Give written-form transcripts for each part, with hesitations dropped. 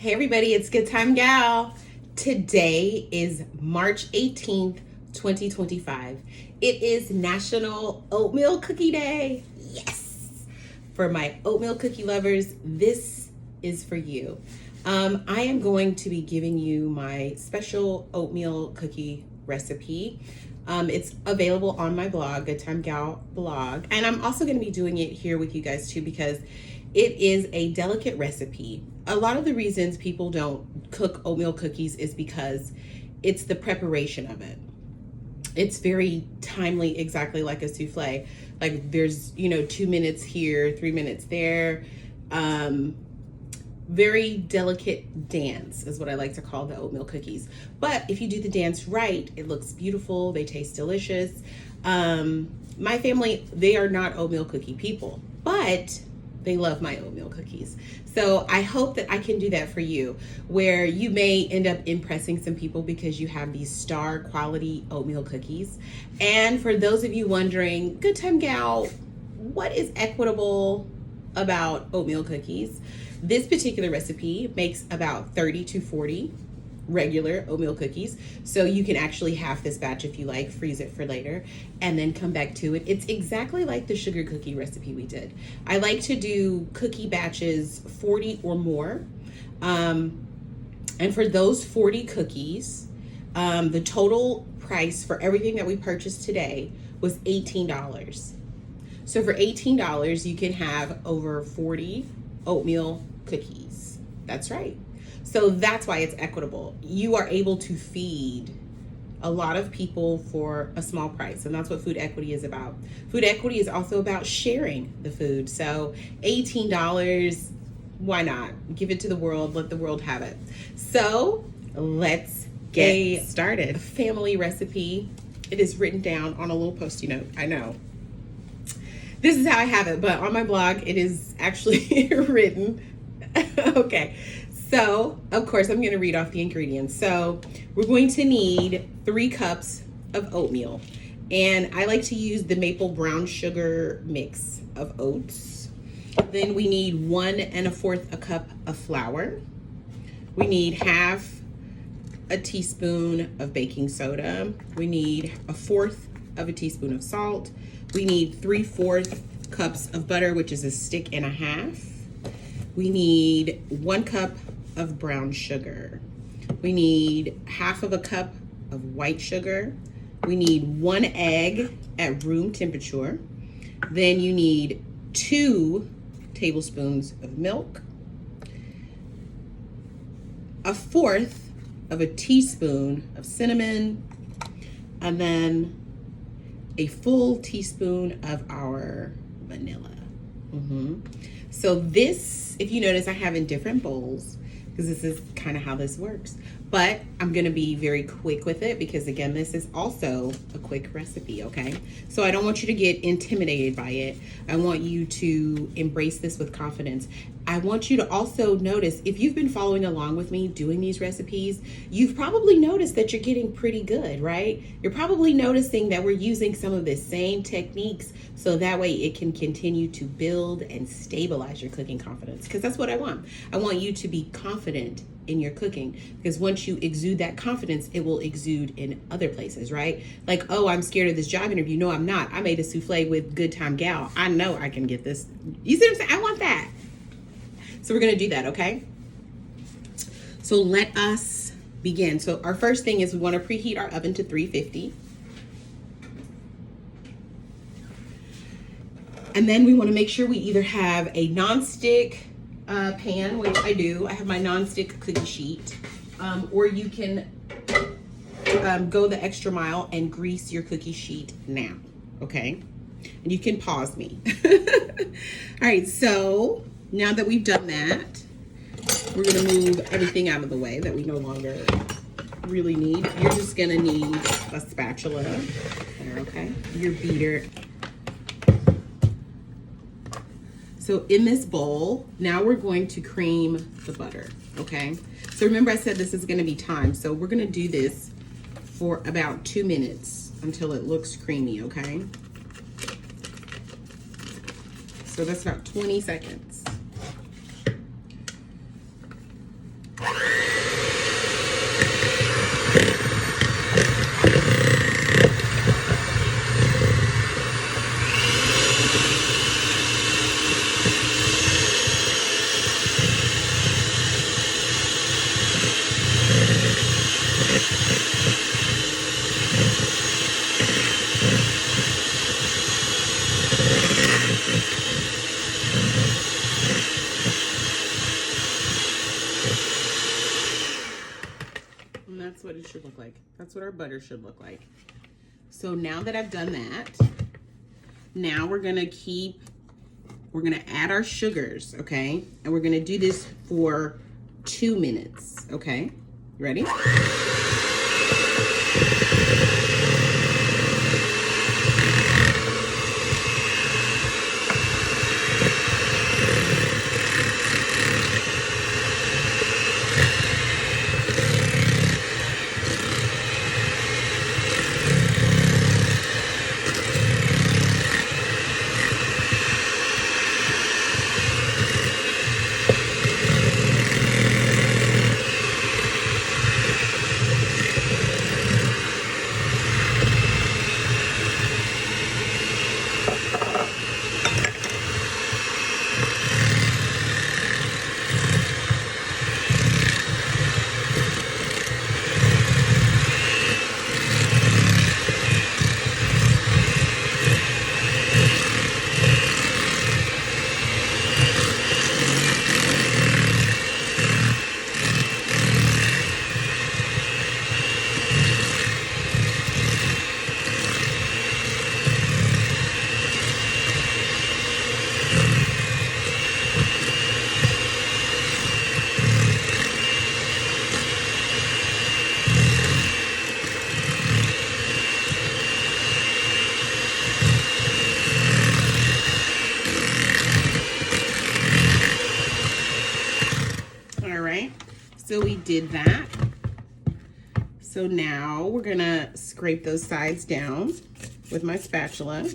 Hey everybody, it's Good Time Gal. Today is March 18th, 2025. It is National Oatmeal Cookie Day. Yes! For my oatmeal cookie lovers, this is for you. I am going to be giving you my special oatmeal cookie recipe. It's available on my blog, Good Time Gal blog. And I'm also going to be doing it here with you guys too because it is a delicate recipe. A lot of the reasons people don't cook oatmeal cookies is because it's the preparation of it. It's very timely, exactly like a souffle. Like there's, 2 minutes here, 3 minutes there. Very delicate dance is what I like to call the oatmeal cookies. But if you do the dance right, it looks beautiful. They taste delicious. My family, they are not oatmeal cookie people, but they love my oatmeal cookies. So I hope that I can do that for you, where you may end up impressing some people because you have these star quality oatmeal cookies. And for those of you wondering, Good Time Gal, what is equitable about oatmeal cookies? This particular recipe makes about 30 to 40 regular oatmeal cookies. So you can actually half this batch if you like, freeze it for later, and then come back to it. It's exactly like the sugar cookie recipe we did. I like to do cookie batches 40 or more. And for those 40 cookies, the total price for everything that we purchased today was $18. So for $18, you can have over 40 oatmeal cookies. That's right. So that's why it's equitable. You are able to feed a lot of people for a small price, and that's what food equity is about. Food equity is also about sharing the food. So $18, why not? Give it to the world, let the world have it. So let's get started. Family recipe. It is written down on a little Post-it note. I know. This is how I have it, but on my blog, it is actually written. Okay. So, of course, I'm going to read off the ingredients. So, we're going to need 3 cups of oatmeal. And I like to use the maple brown sugar mix of oats. Then we need 1 1/4 cup of flour. We need half a teaspoon of baking soda. We need 1/4 teaspoon of salt. We need 3/4 cups of butter, which is a stick and a half. We need 1 cup of brown sugar. We need half of a cup of white sugar. We need 1 egg at room temperature. Then you need 2 tablespoons of milk, 1/4 teaspoon of cinnamon, and then a full teaspoon of our vanilla. So this, if you notice, I have in different bowls because this is kind of how this works. But I'm going to be very quick with it because, again, this is also a quick recipe, okay? So I don't want you to get intimidated by it. I want you to embrace this with confidence. I want you to also notice, if you've been following along with me doing these recipes, you've probably noticed that you're getting pretty good, right? You're probably noticing that we're using some of the same techniques so that way it can continue to build and stabilize your cooking confidence, because that's what I want. I want you to be confident in your cooking, because once you exude that confidence, it will exude in other places, right? Like, oh, I'm scared of this job interview. No, I'm not. I made a souffle with Good Time Gal. I know I can get this. You see what I'm saying? I want that. So we're going to do that, okay? So let us begin. So our first thing is we want to preheat our oven to 350. And then we want to make sure we either have a nonstick pan, which I do. I have my nonstick cookie sheet. Or you can go the extra mile and grease your cookie sheet now, okay? And you can pause me. All right, so now that we've done that, we're gonna move everything out of the way that we no longer really need. You're just gonna need a spatula, there, okay? Your beater. So in this bowl, now we're going to cream the butter, okay? So remember I said this is gonna be timed, so we're gonna do this for about 2 minutes until it looks creamy, okay? So that's about 20 seconds. And that's what it should look like. That's what our butter should look like. So now that I've done that, now we're gonna add our sugars, okay? And we're gonna do this for 2 minutes, okay? You ready? So we did that. So now we're gonna scrape those sides down with my spatula.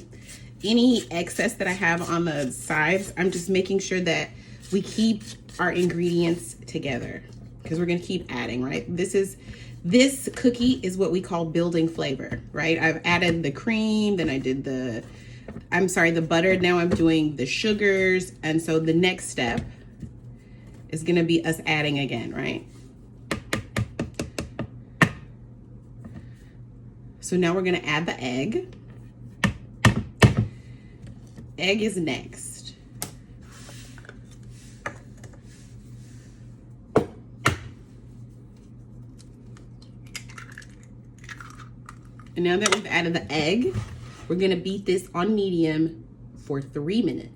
Any excess that I have on the sides, I'm just making sure that we keep our ingredients together because we're gonna keep adding, right? This cookie is what we call building flavor, right? I've added the cream, then I did the butter. Now I'm doing the sugars. And so the next step is gonna be us adding again, right? So now we're gonna add the egg. Egg is next. And now that we've added the egg, we're gonna beat this on medium for 3 minutes.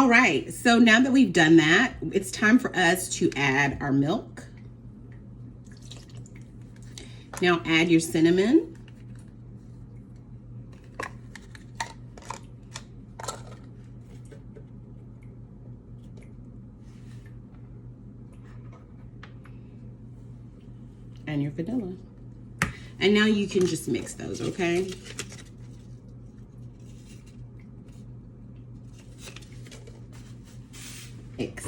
All right, so now that we've done that, it's time for us to add our milk. Now add your cinnamon. And your vanilla. And now you can just mix those, okay? Mix.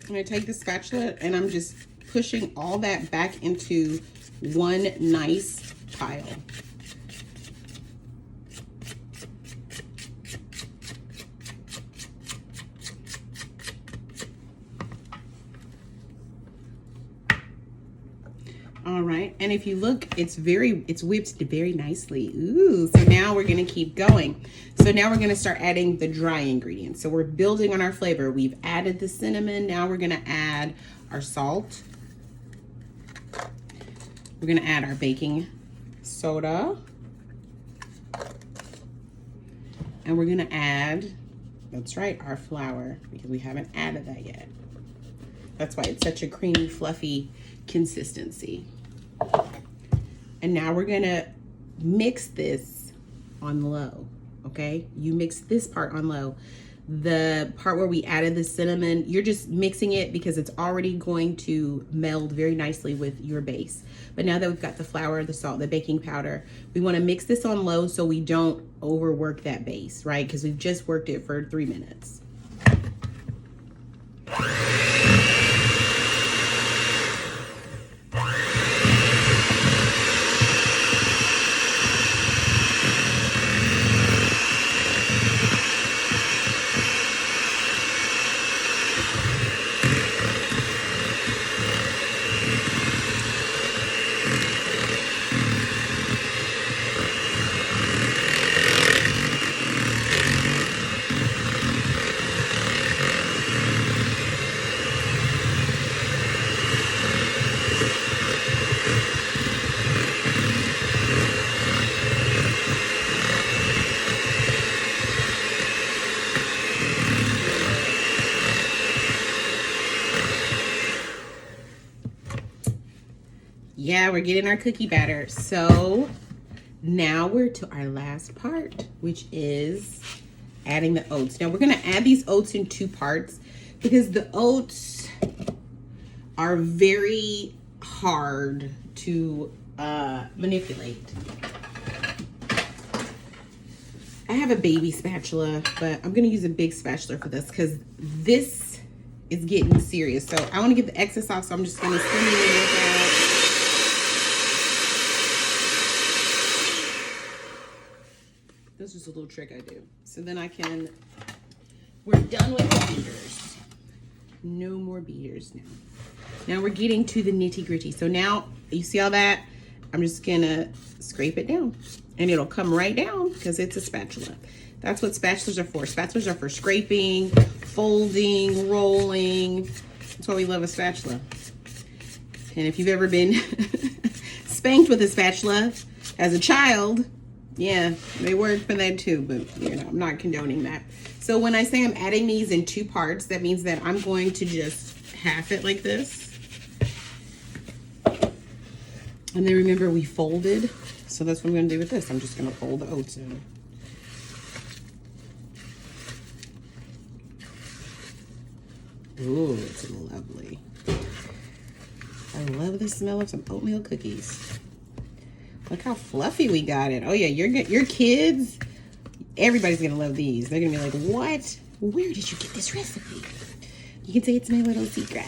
I'm gonna take the spatula and I'm just pushing all that back into one nice pile. All right, and if you look, it's whipped very nicely. Ooh, so now we're gonna keep going. So now we're gonna start adding the dry ingredients. So we're building on our flavor. We've added the cinnamon. Now we're gonna add our salt. We're gonna add our baking soda. And we're gonna add, that's right, our flour, because we haven't added that yet. That's why it's such a creamy, fluffy consistency. And now we're gonna mix this on low, okay? You mix this part on low. The part where we added the cinnamon, you're just mixing it because it's already going to meld very nicely with your base. But now that we've got the flour, the salt, the baking powder, we wanna mix this on low so we don't overwork that base, right? Because we've just worked it for 3 minutes. Yeah, we're getting our cookie batter. So now we're to our last part, which is adding the oats. Now we're gonna add these oats in 2 parts because the oats are very hard to manipulate. I have a baby spatula, but I'm gonna use a big spatula for this because this is getting serious. So I wanna get the excess off, so I'm just gonna stimulate it out. This is a little trick I do. So then we're done with the beaters. No more beaters now. Now we're getting to the nitty gritty. So now, you see all that? I'm just gonna scrape it down and it'll come right down because it's a spatula. That's what spatulas are for. Spatulas are for scraping, folding, rolling. That's why we love a spatula. And if you've ever been spanked with a spatula as a child, yeah, they work for that too, but you know, I'm not condoning that. So when I say I'm adding these in 2 parts, that means that I'm going to just half it like this. And then remember we folded, so that's what I'm gonna do with this. I'm just gonna fold the oats in. Ooh, it's lovely. I love the smell of some oatmeal cookies. Look how fluffy we got it. Oh yeah, your kids, everybody's gonna love these. They're gonna be like, what? Where did you get this recipe? You can say it's my little secret.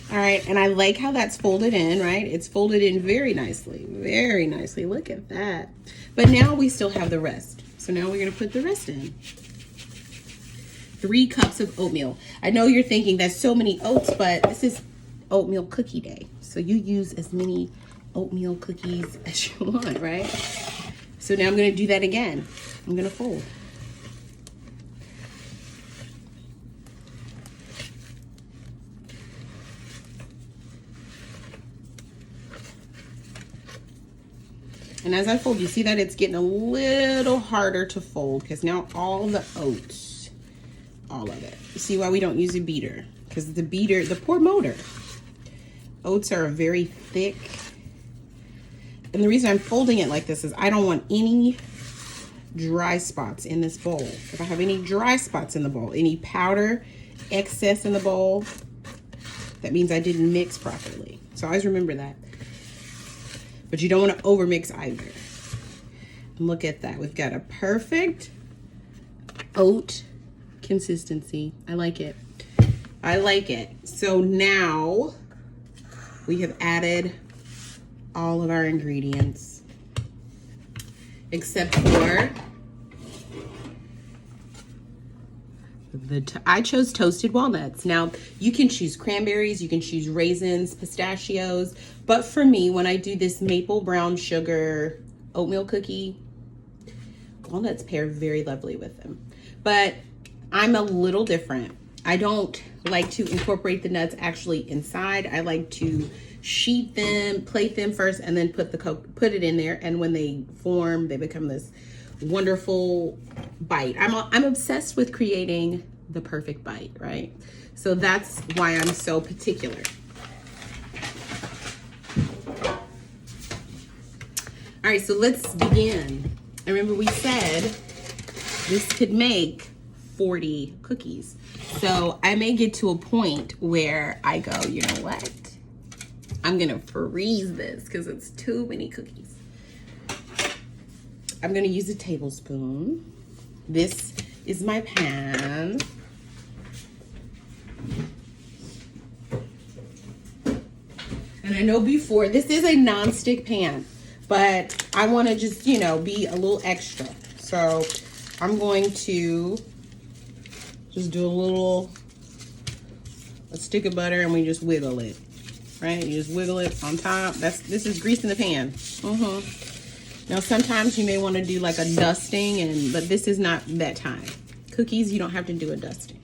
All right, and I like how that's folded in, right? It's folded in very nicely, very nicely. Look at that. But now we still have the rest. So now we're gonna put the rest in. 3 cups of oatmeal. I know you're thinking that's so many oats, but this is oatmeal cookie day. So you use as many oatmeal cookies as you want, right? So now I'm gonna do that again. I'm gonna fold. And as I fold, you see that it's getting a little harder to fold because now all the oats, all of it. You see why we don't use a beater? Because the beater, the poor motor. Oats are very thick. And the reason I'm folding it like this is I don't want any dry spots in this bowl. If I have any dry spots in the bowl, any powder excess in the bowl, that means I didn't mix properly. So always remember that. But you don't want to overmix either. And look at that. We've got a perfect oat consistency. I like it. I like it. So now we have added all of our ingredients except for I chose toasted walnuts. Now you can choose cranberries, you can choose raisins, pistachios, but for me, when I do this maple brown sugar oatmeal cookie, walnuts pair very lovely with them. But I'm a little different. I don't like to incorporate the nuts actually inside. I like to sheet them, plate them first, and then put it in there. And when they form, they become this wonderful bite. I'm obsessed with creating the perfect bite, right? So that's why I'm so particular. All right, so let's begin. I remember we said this could make 40 cookies. So I may get to a point where I go, you know what? I'm gonna freeze this because it's too many cookies. I'm gonna use a tablespoon. This is my pan. And I know before, this is a non-stick pan, but I wanna just, you know, be a little extra. So I'm going to just do a stick of butter and we just wiggle it, right? You just wiggle it on top. This is grease in the pan. Now sometimes you may want to do like a dusting, but this is not that time. Cookies, you don't have to do a dusting.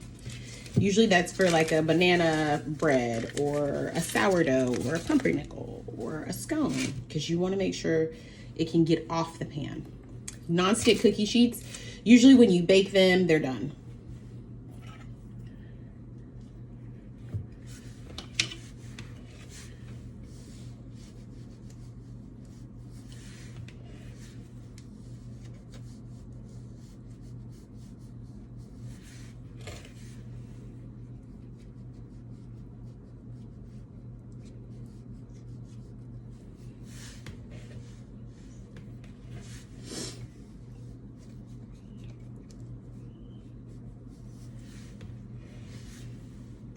Usually that's for like a banana bread or a sourdough or a pumpernickel or a scone, because you want to make sure it can get off the pan. Non-stick cookie sheets, usually when you bake them, they're done.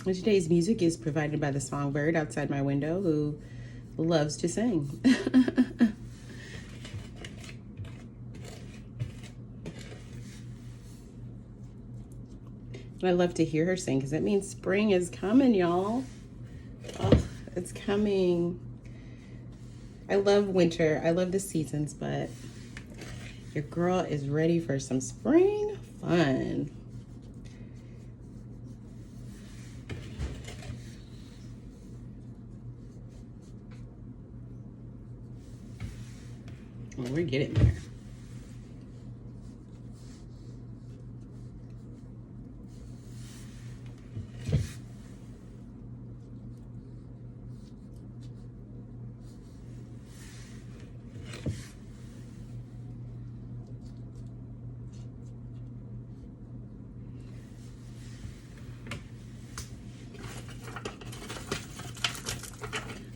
Today's music is provided by the songbird outside my window who loves to sing. I love to hear her sing because that means spring is coming, y'all. Oh, it's coming. I love winter. I love the seasons, but your girl is ready for some spring fun. Well, we're getting there.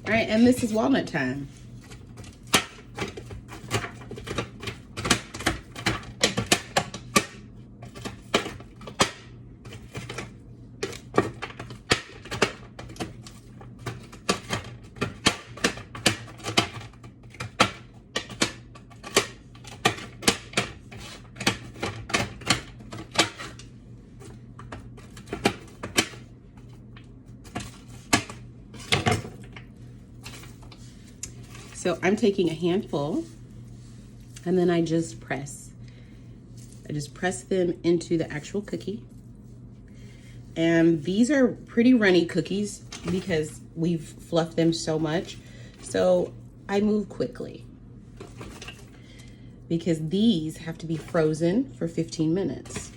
All right, and this is walnut time. So I'm taking a handful and then I just press. I just press them into the actual cookie. And these are pretty runny cookies because we've fluffed them so much. So I move quickly. because these have to be frozen for 15 minutes.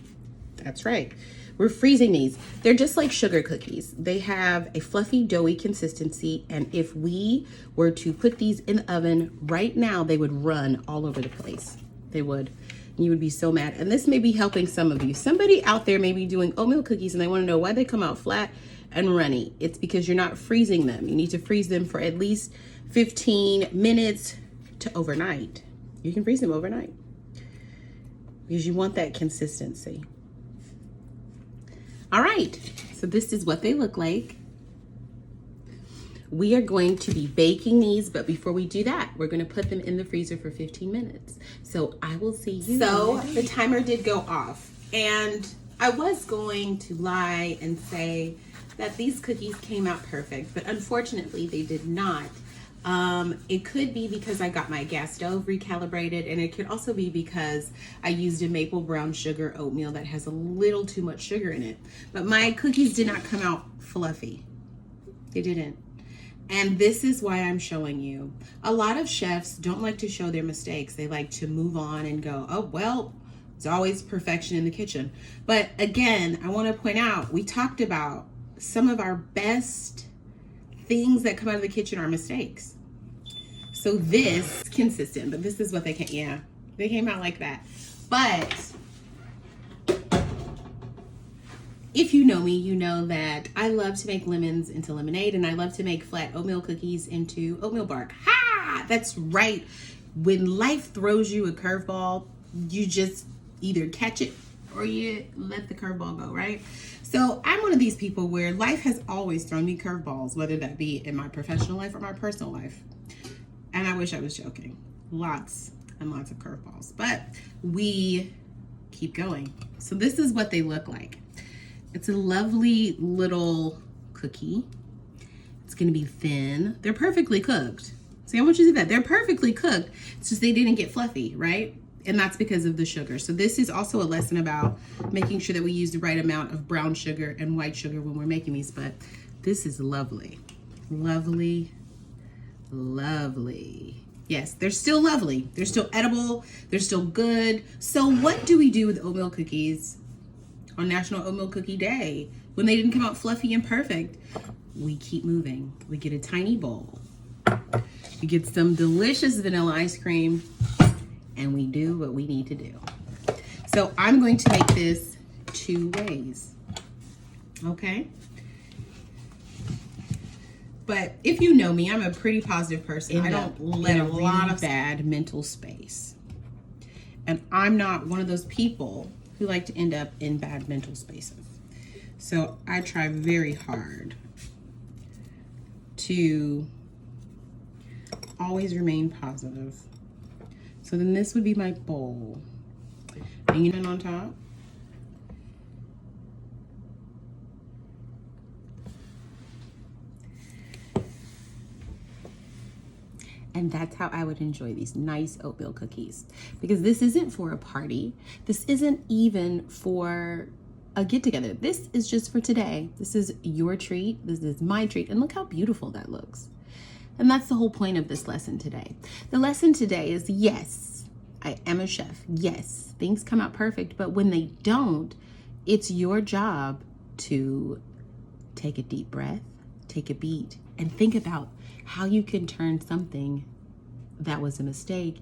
That's right. We're freezing these. They're just like sugar cookies. They have a fluffy, doughy consistency, and if we were to put these in the oven right now, they would run all over the place. They would. You would be so mad. And this may be helping some of you. Somebody out there may be doing oatmeal cookies and they want to know why they come out flat and runny. It's because you're not freezing them. You need to freeze them for at least 15 minutes to overnight. You can freeze them overnight because you want that consistency. All right, so this is what they look like. We are going to be baking these, but before we do that, we're gonna put them in the freezer for 15 minutes. So I will see you. So the timer did go off, and I was going to lie and say that these cookies came out perfect, but unfortunately they did not. It could be because I got my gas stove recalibrated, and it could also be because I used a maple brown sugar oatmeal that has a little too much sugar in it. But my cookies did not come out fluffy. They didn't. And this is why I'm showing you. A lot of chefs don't like to show their mistakes. They like to move on and go, oh, well, it's always perfection in the kitchen. But again, I want to point out, we talked about some of our best things that come out of the kitchen are mistakes. So this is consistent, but this is what they came, they came out like that. But if you know me, you know that I love to make lemons into lemonade, and I love to make flat oatmeal cookies into oatmeal bark. Ha! That's right. When life throws you a curveball, you just either catch it or you let the curveball go, right? So I'm one of these people where life has always thrown me curveballs, whether that be in my professional life or my personal life. And I wish I was joking. Lots and lots of curveballs, but we keep going. So this is what they look like. It's a lovely little cookie. It's gonna be thin. They're perfectly cooked. See, I want you to see that. They're perfectly cooked. It's just they didn't get fluffy, right? And that's because of the sugar. So this is also a lesson about making sure that we use the right amount of brown sugar and white sugar when we're making these. But this is lovely. Lovely, lovely. Yes, they're still lovely. They're still edible. They're still good. So what do we do with oatmeal cookies on National Oatmeal Cookie Day when they didn't come out fluffy and perfect? We keep moving. We get a tiny bowl. We get some delicious vanilla ice cream, and we do what we need to do. So I'm going to make this 2 ways, okay? But if you know me, I'm a pretty positive person. I don't let a lot of bad mental space. And I'm not one of those people who like to end up in bad mental spaces. So I try very hard to always remain positive. So then this would be my bowl. Hanging it on top. And that's how I would enjoy these nice oatmeal cookies. Because this isn't for a party. This isn't even for a get together. This is just for today. This is your treat. This is my treat. And look how beautiful that looks. And that's the whole point of this lesson today. The lesson today is, yes, I am a chef. Yes, things come out perfect. But when they don't, it's your job to take a deep breath, take a beat, and think about how you can turn something that was a mistake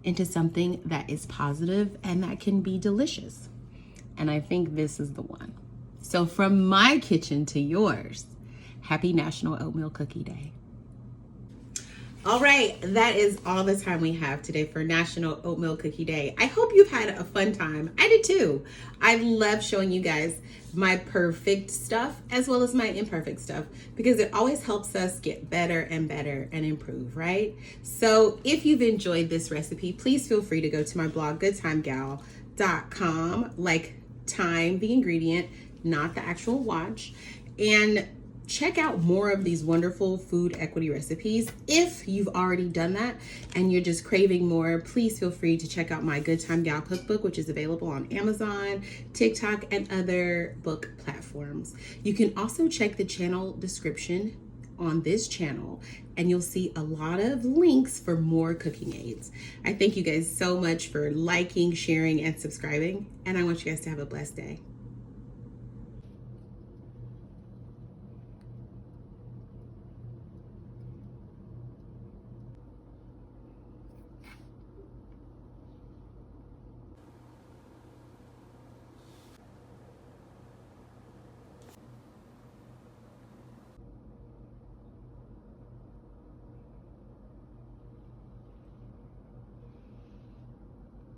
into something that is positive and that can be delicious. And I think this is the one. So from my kitchen to yours, happy National Oatmeal Cookie Day. All right, that is all the time we have today for National Oatmeal Cookie Day. I hope you've had a fun time. I did too. I love showing you guys my perfect stuff as well as my imperfect stuff, because it always helps us get better and better and improve, right? So if you've enjoyed this recipe, please feel free to go to my blog, goodtimegal.com, like Thyme, the ingredient, not the actual watch, and check out more of these wonderful food equity recipes. If you've already done that and you're just craving more, please feel free to check out my Good Time Gal cookbook, which is available on Amazon, TikTok, and other book platforms. You can also check the channel description on this channel, and you'll see a lot of links for more cooking aids. I thank you guys so much for liking, sharing, and subscribing, and I want you guys to have a blessed day.